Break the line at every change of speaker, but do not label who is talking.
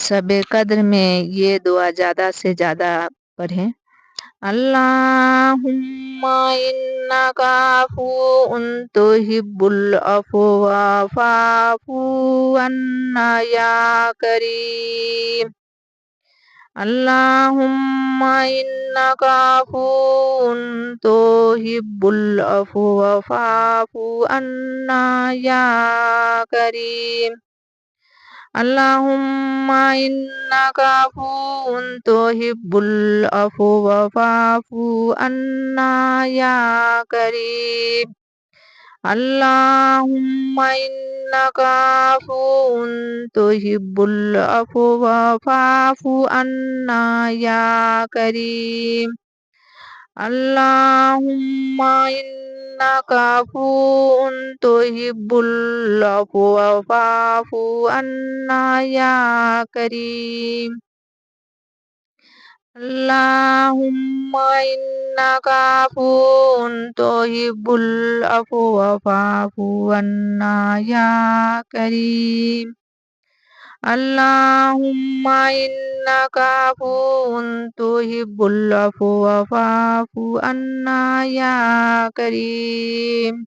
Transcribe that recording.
शब-ए कद्र में ये दुआ ज़्यादा से ज़्यादा पढ़ें। अल्लाहुम्मा इन्नका अफ़ूउन तुहिब्बुल अफ़्वा फ़अफ़ू अन्ना या करीम। अल्लाहुम्मा इन्नका अफ़ूउन तुहिब्बुल अफ़्वा फ़अफ़ू अन्ना या करीम। अल्लाहुम्मा इन्नका अफ़ूउन तुहिब्बुल अफ़्वा फ़अफ़ू अन्ना या करीम। अल्लाहुम्मा इन्नका अफ़ूउन तुहिब्बुल अफ़्वा फ़अफ़ू अन्ना या करीम। अल्लाहुम्मा इन्नका अफ़ूउन तुहिब्बुल अफ़्वा फ़अफ़ू अन्ना या करीम। अल्लाहुम्मा इन्नका अफ़ूउन तुहिब्बुल अफ़्वा फ़अफ़ू अन्ना या करीम। अल्लाहुम्मा इन्नका अफ़ूउन तुहिब्बुल अफ़्वा फ़अफ़ू अन्ना या करीम।